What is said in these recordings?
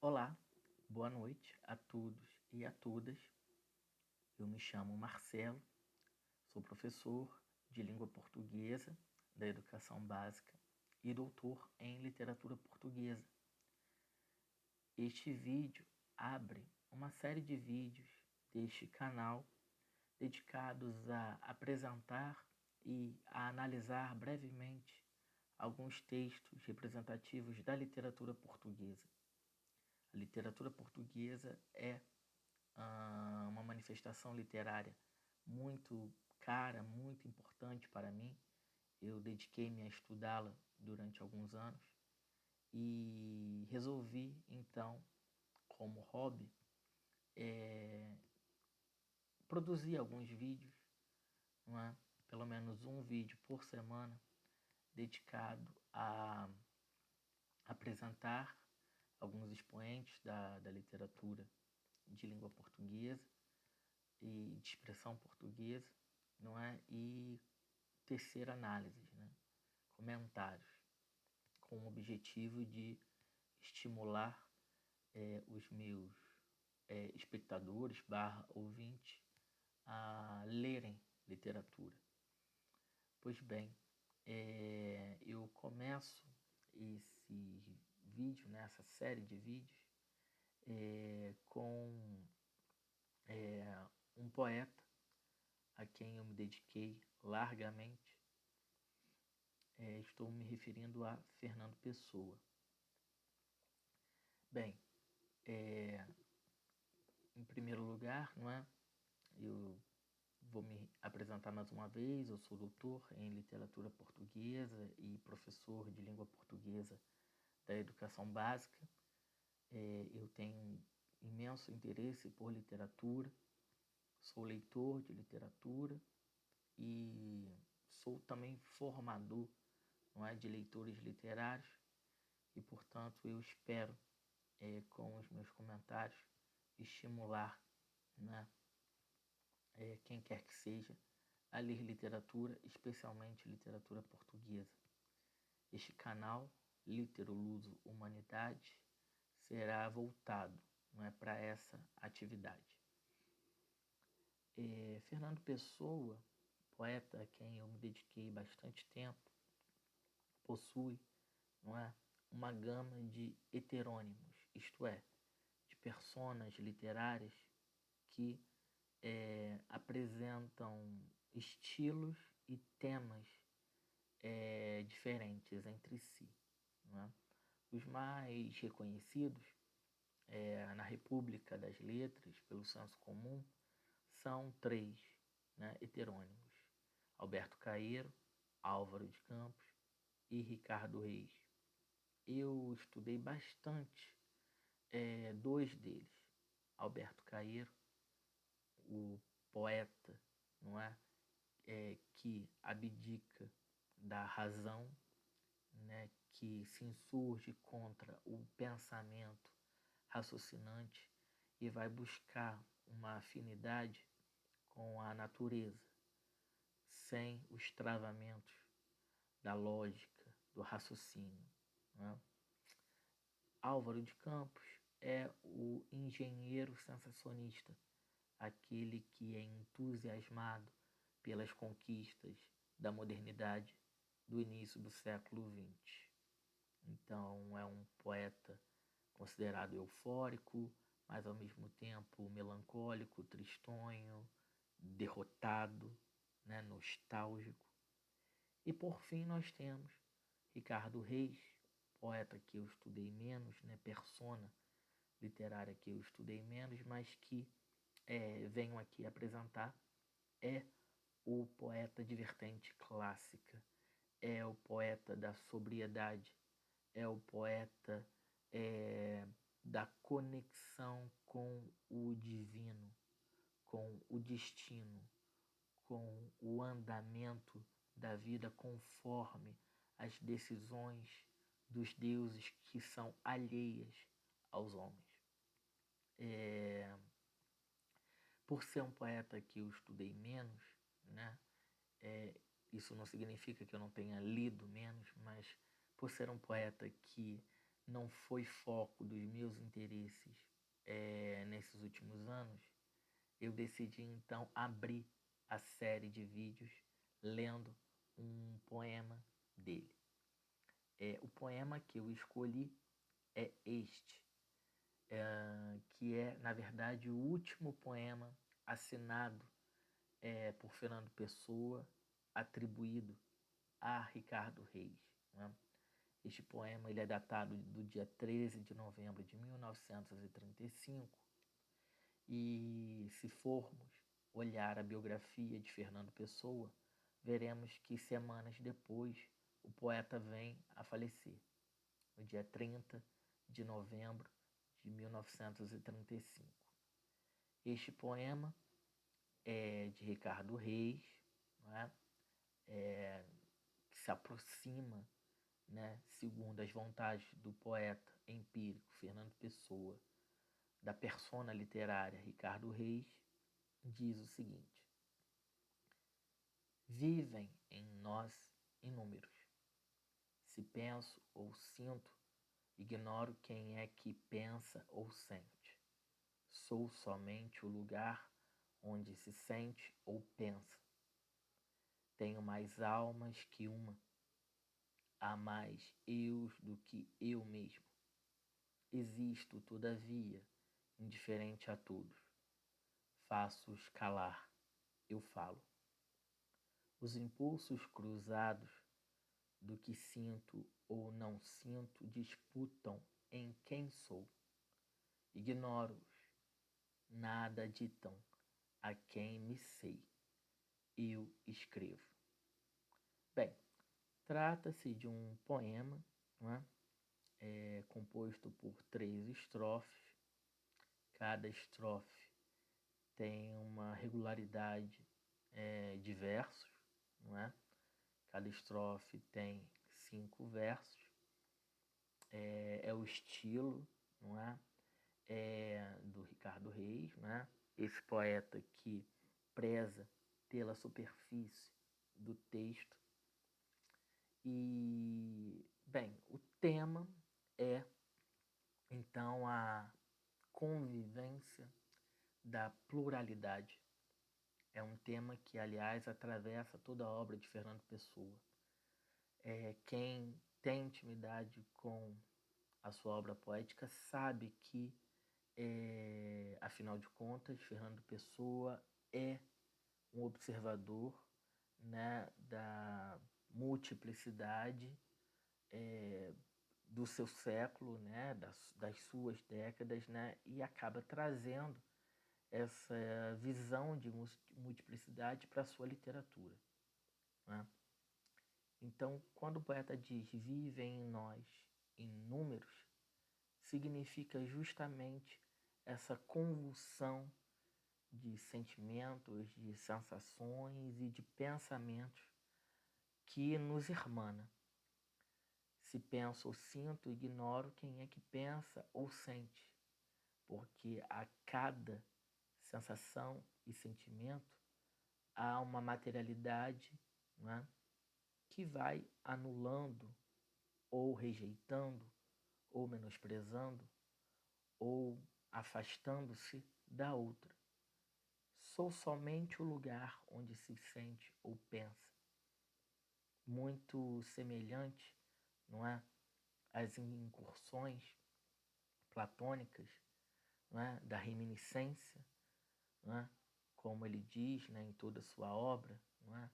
Olá, boa noite a todos e a todas. Eu me chamo Marcelo, sou professor de língua portuguesa da educação básica e doutor em literatura portuguesa. Este vídeo abre uma série de vídeos deste canal dedicados a apresentar e a analisar brevemente alguns textos representativos da literatura portuguesa. A literatura portuguesa é uma manifestação literária muito cara, muito importante para mim. Eu dediquei-me a estudá-la durante alguns anos e resolvi, então, como hobby, produzir alguns vídeos, não é? Pelo menos um vídeo por semana, dedicado a apresentar alguns expoentes da literatura de língua portuguesa e de expressão portuguesa, não é? E tecer análises, né? Comentários, com o objetivo de estimular os meus espectadores / ouvintes a lerem literatura. Pois bem, eu começo esse vídeo, né, essa série de vídeos, com um poeta a quem eu me dediquei largamente. Estou me referindo a Fernando Pessoa. Bem, em primeiro lugar, não é? Eu vou me apresentar mais uma vez. Eu sou doutor em literatura portuguesa e professor de língua portuguesa da educação básica. Eu tenho imenso interesse por literatura, sou leitor de literatura e sou também formador, não é, de leitores literários e, portanto, eu espero, com os meus comentários, estimular, né, quem quer que seja a ler literatura, especialmente literatura portuguesa. Este canal, Literoluso Humanidade, será voltado, não é, para essa atividade. Fernando Pessoa, poeta a quem eu me dediquei bastante tempo, possui, não é, uma gama de heterônimos, isto é, de personas literárias que apresentam estilos e temas diferentes entre si. Não é? Os mais reconhecidos na República das Letras, pelo senso comum, são três, né, heterônimos: Alberto Caeiro, Álvaro de Campos e Ricardo Reis. Eu estudei bastante dois deles. Alberto Caeiro, o poeta, não é? Que abdica da razão, né? Que se insurge contra o pensamento raciocinante e vai buscar uma afinidade com a natureza, sem os travamentos da lógica, do raciocínio. Né? Álvaro de Campos é o engenheiro sensacionista, aquele que é entusiasmado pelas conquistas da modernidade do início do século XX. Então é um poeta considerado eufórico, mas ao mesmo tempo melancólico, tristonho, derrotado, né, nostálgico. E por fim nós temos Ricardo Reis, poeta que eu estudei menos, né, persona literária que eu estudei menos, mas que venho aqui apresentar. É o poeta de vertente clássica, é o poeta da sobriedade, é o poeta da conexão com o divino, com o destino, com o andamento da vida conforme as decisões dos deuses que são alheias aos homens. Por ser um poeta que eu estudei menos, né? Isso não significa que eu não tenha lido menos, mas por ser um poeta que não foi foco dos meus interesses nesses últimos anos, eu decidi então abrir a série de vídeos lendo um poema dele. O poema que eu escolhi é este, que é, na verdade, o último poema assinado por Fernando Pessoa, atribuído a Ricardo Reis. Né? Este poema ele é datado do dia 13 de novembro de 1935 e, se formos olhar a biografia de Fernando Pessoa, veremos que semanas depois o poeta vem a falecer, no dia 30 de novembro de 1935. Este poema é de Ricardo Reis, não é? Que se aproxima, né, segundo as vontades do poeta empírico Fernando Pessoa, da persona literária Ricardo Reis, diz o seguinte: vivem em nós inúmeros. Se penso ou sinto, ignoro quem é que pensa ou sente. Sou somente o lugar onde se sente ou pensa. Tenho mais almas que uma. Há mais eus do que eu mesmo. Existo, todavia, indiferente a todos. Faço-os calar, eu falo. Os impulsos cruzados do que sinto ou não sinto disputam em quem sou. Ignoro-os, nada ditam a quem me sei. Eu escrevo. Bem, trata-se de um poema, não é? Composto por 3 estrofes. Cada estrofe tem uma regularidade de versos, não é? Cada estrofe tem 5 versos. É o estilo, não é? Do Ricardo Reis, né? Esse poeta que preza pela superfície do texto. E, bem, o tema é, então, a convivência da pluralidade. É um tema que, aliás, atravessa toda a obra de Fernando Pessoa. Quem tem intimidade com a sua obra poética sabe que, afinal de contas, Fernando Pessoa é um observador, né, da multiplicidade do seu século, né, das suas décadas, né, e acaba trazendo essa visão de multiplicidade para a sua literatura. Né? Então, quando o poeta diz vivem em nós inúmeros, significa justamente essa convulsão de sentimentos, de sensações e de pensamentos que nos irmana. Se penso ou sinto, ignoro quem é que pensa ou sente, porque a cada sensação e sentimento há uma materialidade, né, que vai anulando ou rejeitando ou menosprezando ou afastando-se da outra. Sou somente o lugar onde se sente ou pensa. Muito semelhante, não é, às incursões platônicas, não é, da reminiscência, não é, como ele diz, né, em toda a sua obra, não é,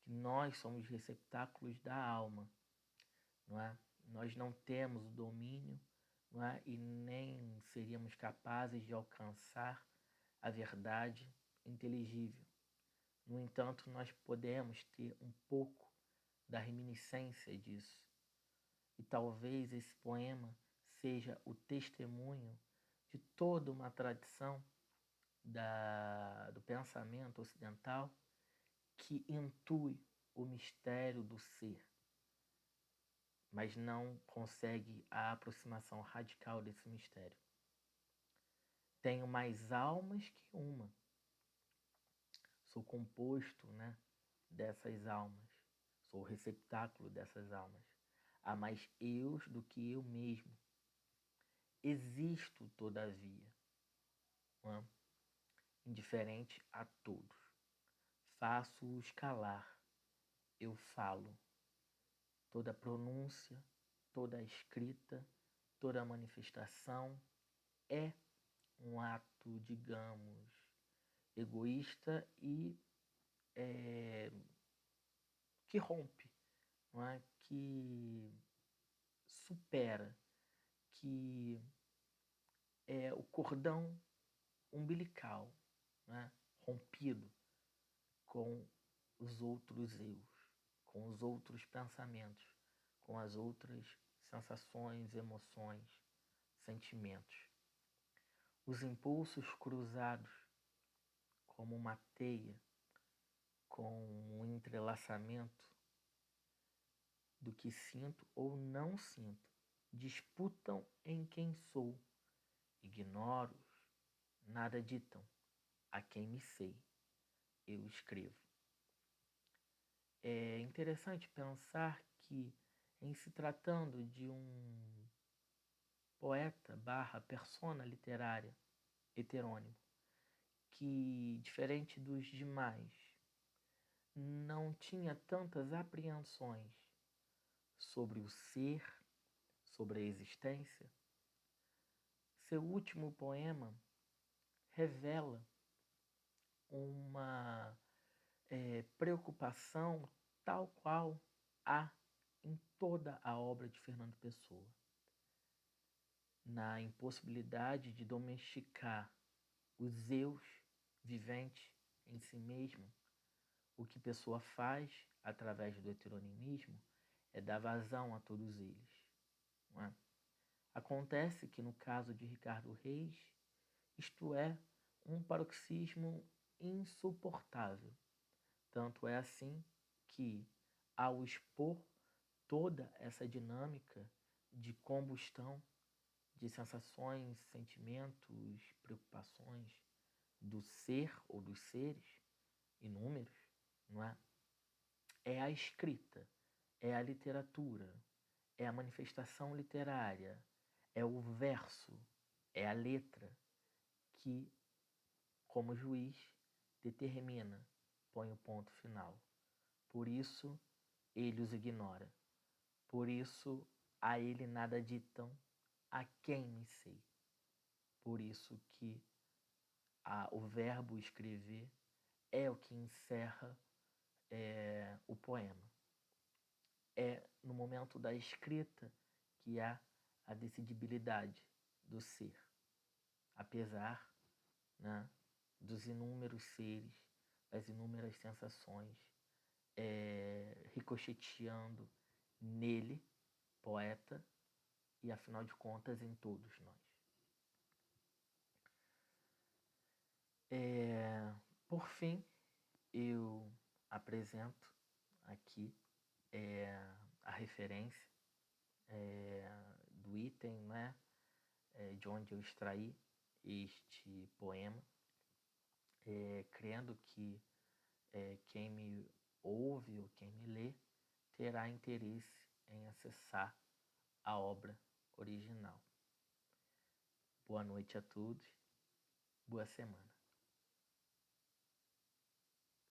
que nós somos receptáculos da alma, não é? Nós não temos o domínio, não é? E nem seríamos capazes de alcançar a verdade inteligível. No entanto, nós podemos ter um pouco da reminiscência disso. E talvez esse poema seja o testemunho de toda uma tradição do pensamento ocidental que intui o mistério do ser, mas não consegue a aproximação radical desse mistério. Tenho mais almas que uma. Sou composto, né, dessas almas. Sou o receptáculo dessas almas. há mais eus do que eu mesmo. Existo, todavia, não é? Indiferente a todos. Faço-os calar. Eu falo. Toda pronúncia, toda escrita, toda manifestação é um ato, digamos, egoísta e que rompe, não é? Que supera, que é o cordão umbilical, né? Rompido com os outros eus, com os outros pensamentos, com as outras sensações, emoções, sentimentos. Os impulsos cruzados como uma teia, com um entrelaçamento do que sinto ou não sinto, disputam em quem sou, ignoro-os, nada ditam, a quem me sei, eu escrevo. É interessante pensar que, em se tratando de um poeta barra persona literária heterônimo, que, diferente dos demais, não tinha tantas apreensões sobre o ser, sobre a existência, seu último poema revela uma preocupação tal qual há em toda a obra de Fernando Pessoa, na impossibilidade de domesticar os eus viventes em si mesmo. O que Pessoa faz através do heteronimismo é dar vazão a todos eles, não é? Acontece que no caso de Ricardo Reis, isto é um paroxismo insuportável. Tanto é assim que, ao expor toda essa dinâmica de combustão de sensações, sentimentos, preocupações do ser ou dos seres inúmeros, não é? É a escrita, é a literatura, é a manifestação literária, é o verso, é a letra que, como juiz, determina, põe o ponto final. Por isso, ele os ignora. Por isso, a ele nada ditam, a quem me sei. Por isso que o verbo escrever é o que encerra o poema. É no momento da escrita que há a decidibilidade do ser. Apesar, né, dos inúmeros seres, das inúmeras sensações ricocheteando nele, poeta, e afinal de contas em todos nós. Por fim, eu apresento aqui a referência do item, né, de onde eu extraí este poema, crendo que quem me ouve ou quem me lê terá interesse em acessar a obra original. Boa noite a todos, boa semana.